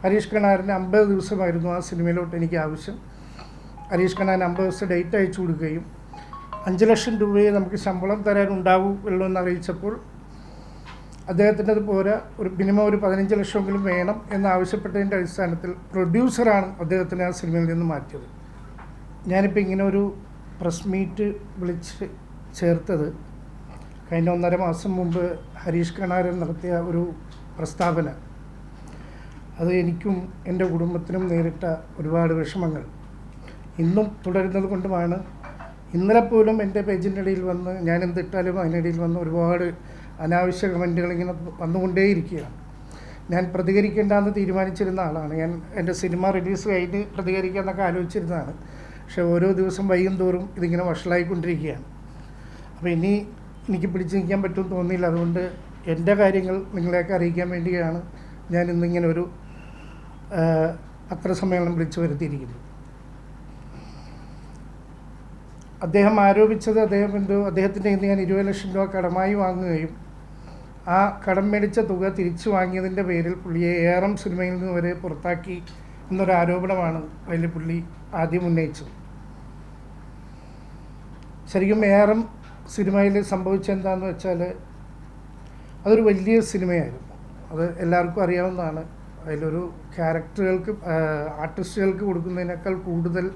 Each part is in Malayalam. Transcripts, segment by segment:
ഹരീഷ് കണാറിന് 50 ദിവസമായിരുന്നു ആ സിനിമയിലോട്ട് എനിക്ക് ആവശ്യം. ഹരീഷ് കണാൻ 50 ദിവസം ഡേറ്റ് അയച്ചു കൊടുക്കുകയും 5 ലക്ഷം രൂപയെ നമുക്ക് ശമ്പളം തരാനുണ്ടാവുള്ളൂ എന്നറിയിച്ചപ്പോൾ അദ്ദേഹത്തിൻ്റെ അത് പോരാ, ഒരു മിനിമം ഒരു 15 ലക്ഷമെങ്കിലും വേണം എന്നാവശ്യപ്പെട്ടതിൻ്റെ അടിസ്ഥാനത്തിൽ പ്രൊഡ്യൂസറാണ് അദ്ദേഹത്തിനെ ആ സിനിമയിൽ നിന്ന് മാറ്റിയത്. ഞാനിപ്പോൾ ഇങ്ങനെ ഒരു പ്രസ് മീറ്റ് വിളിച്ച് ചേർത്തത് കഴിഞ്ഞ 1.5 മാസം മുമ്പ് ഹരീഷ് കണാരൻ നടത്തിയ ഒരു പ്രസ്താവന, അത് എനിക്കും എൻ്റെ കുടുംബത്തിനും നേരിട്ട ഒരുപാട് വിഷമങ്ങൾ ഇന്നും തുടരുന്നത് കൊണ്ടുമാണ്. ഇന്നലെ പോലും എൻ്റെ പേജിൻ്റെ ഇടയിൽ വന്ന് ഞാൻ എന്തിട്ടാലും അതിനിടയിൽ വന്ന് ഒരുപാട് അനാവശ്യ കമൻറ്റുകൾ ഇങ്ങനെ വന്നുകൊണ്ടേയിരിക്കുകയാണ്. ഞാൻ പ്രതികരിക്കേണ്ടെന്ന് തീരുമാനിച്ചിരുന്ന ആളാണ്. ഞാൻ എൻ്റെ സിനിമ റിലീസ് കഴിഞ്ഞ് പ്രതികരിക്കാമെന്നൊക്കെ ആലോചിച്ചിരുന്നതാണ്. പക്ഷേ ഓരോ ദിവസം വൈകും തോറും ഇതിങ്ങനെ വഷളായിക്കൊണ്ടിരിക്കുകയാണ്. അപ്പോൾ ഇനി എനിക്ക് പിടിച്ചു നിൽക്കാൻ പറ്റുമെന്ന് തോന്നിയില്ല. അതുകൊണ്ട് എൻ്റെ കാര്യങ്ങൾ നിങ്ങളെയൊക്കെ അറിയിക്കാൻ വേണ്ടിയാണ് ഞാൻ ഇന്നിങ്ങനെ ഒരു പത്രസമ്മേളനം വിളിച്ചു വരുത്തിയിരിക്കുന്നത്. അദ്ദേഹം ആരോപിച്ചത് അദ്ദേഹത്തിൻ്റെ ഇന്ന് ഞാൻ 20 ലക്ഷം രൂപ കടമായി വാങ്ങുകയും ആ കടം മേടിച്ച തുക തിരിച്ചു വാങ്ങിയതിൻ്റെ പേരിൽ പുള്ളിയെ ഏറം സിനിമയിൽ നിന്ന് വരെ പുറത്താക്കി എന്നൊരു ആരോപണമാണ് അതിൽ പുള്ളി ആദ്യം ഉന്നയിച്ചത്. ശരിക്കും ഏറം സിനിമയിൽ സംഭവിച്ചെന്താണെന്ന് വെച്ചാൽ അതൊരു വലിയ സിനിമയായിരുന്നു. അത് എല്ലാവർക്കും അറിയാവുന്നതാണ്. അതിലൊരു ക്യാരക്ടറുകൾക്ക് ആർട്ടിസ്റ്റുകൾക്ക് കൊടുക്കുന്നതിനേക്കാൾ കൂടുതൽ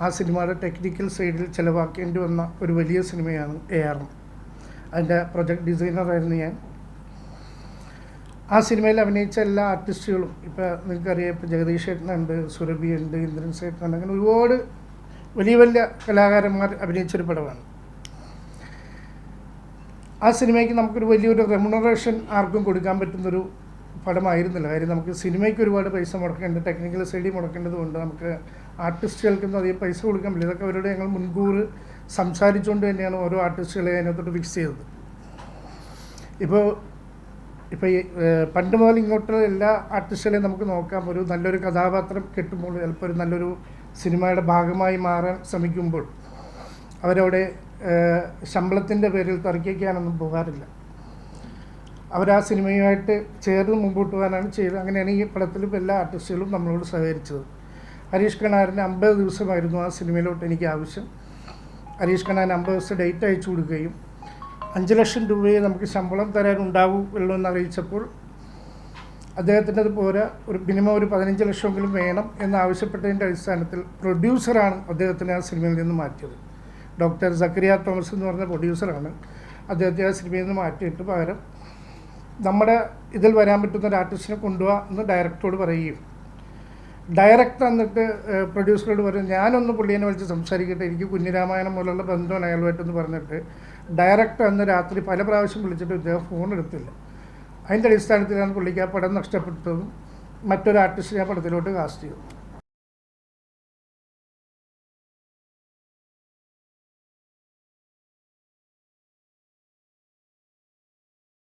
ആ സിനിമയുടെ ടെക്നിക്കൽ സൈഡിൽ ചിലവാക്കേണ്ടി വന്ന ഒരു വലിയ സിനിമയാണ് ഏറം. അതിൻ്റെ പ്രൊജക്ട് ഡിസൈനറായിരുന്നു ഞാൻ. ആ സിനിമയിൽ അഭിനയിച്ച എല്ലാ ആർട്ടിസ്റ്റുകളും ഇപ്പോൾ നിങ്ങൾക്കറിയാം, ഇപ്പോൾ ജഗദീഷ് ചേട്ടനുണ്ട്, സുരഭി ഉണ്ട്, ഇന്ദ്രൻ ചേട്ടനുണ്ട്, അങ്ങനെ ഒരുപാട് വലിയ വലിയ കലാകാരന്മാർ അഭിനയിച്ചൊരു പടമാണ്. ആ സിനിമയ്ക്ക് നമുക്കൊരു വലിയൊരു റെമ്യൂണറേഷൻ ആർക്കും കൊടുക്കാൻ പറ്റുന്നൊരു പടമായിരുന്നില്ല. കാര്യം നമുക്ക് സിനിമയ്ക്ക് ഒരുപാട് പൈസ മുടക്കേണ്ടത്, ടെക്നിക്കൽ സൈഡിൽ മുടക്കേണ്ടത് കൊണ്ട് നമുക്ക് ആർട്ടിസ്റ്റുകൾക്കൊന്നും അധികം പൈസ കൊടുക്കാൻ പറ്റില്ല. ഇതൊക്കെ അവരോട് ഞങ്ങൾ മുൻകൂർ സംസാരിച്ചുകൊണ്ട് തന്നെയാണ് ഓരോ ആർട്ടിസ്റ്റുകളെ അതിനകത്തോട്ട് ഫിക്സ് ചെയ്തത്. ഇപ്പോൾ ഈ പണ്ട് മുതൽ ഇങ്ങോട്ട് എല്ലാ ആർട്ടിസ്റ്റുകളെയും നമുക്ക് നോക്കാം. ഒരു നല്ലൊരു കഥാപാത്രം കിട്ടുമ്പോൾ, ചിലപ്പോൾ ഒരു നല്ലൊരു സിനിമയുടെ ഭാഗമായി മാറാൻ ശ്രമിക്കുമ്പോൾ അവരവിടെ ശമ്പളത്തിൻ്റെ പേരിൽ തർക്കിക്കാനൊന്നും പോകാറില്ല. അവരാ സിനിമയുമായിട്ട് ചേർന്ന് മുമ്പോട്ട് പോകാനാണ് ചെയ്തത്. അങ്ങനെയാണ് ഈ പടത്തിലും എല്ലാ ആർട്ടിസ്റ്റുകളും നമ്മളോട് സഹകരിച്ചത്. ഹരീഷ് കണാറിന് 50 ദിവസമായിരുന്നു ആ സിനിമയിലോട്ട് എനിക്ക് ആവശ്യം. ഹരീഷ് കണാൻ 50 ദിവസം ഡേറ്റ് അയച്ചു കൊടുക്കുകയും 5 ലക്ഷം രൂപയെ നമുക്ക് ശമ്പളം തരാനുണ്ടാവുള്ളൂ എന്നറിയിച്ചപ്പോൾ അദ്ദേഹത്തിൻ്റെ അത് പോരാ, ഒരു മിനിമം ഒരു 15 ലക്ഷമെങ്കിലും വേണം എന്നാവശ്യപ്പെട്ടതിൻ്റെ അടിസ്ഥാനത്തിൽ പ്രൊഡ്യൂസറാണ് അദ്ദേഹത്തിനെ ആ സിനിമയിൽ നിന്ന് മാറ്റിയത്. ഡോക്ടർ സക്കറിയ തോമസ് എന്ന് പറഞ്ഞ പ്രൊഡ്യൂസറാണ് അദ്ദേഹത്തെ ആ സിനിമയിൽ നിന്ന് മാറ്റിയിട്ട് പകരം നമ്മുടെ ഇതിൽ വരാൻ പറ്റുന്ന ഒരു ആർട്ടിസ്റ്റിനെ കൊണ്ടുപോകാം എന്ന് ഡയറക്ടറോട് പറയുകയും, ഡയറക്ടർ എന്നിട്ട് പ്രൊഡ്യൂസറോട് പറയും ഞാനൊന്ന് പുള്ളിയെ വിളിച്ച് സംസാരിക്കട്ടെ, എനിക്ക് കുഞ്ഞിരാമായണം പോലുള്ള ബന്ധമാണ് അയാളുമായിട്ടെന്ന് പറഞ്ഞിട്ട് ഡയറക്ടർ അന്ന് രാത്രി പല പ്രാവശ്യം വിളിച്ചിട്ട് ഇദ്ദേഹം ഫോൺ എടുത്തില്ല. അതിൻ്റെ അടിസ്ഥാനത്തിലാണ് പുള്ളിക്ക് ആ പടം നഷ്ടപ്പെട്ടതും മറ്റൊരു ആർട്ടിസ്റ്റിനെ ആ പടത്തിലോട്ട് കാസ്റ്റ് ചെയ്തത്.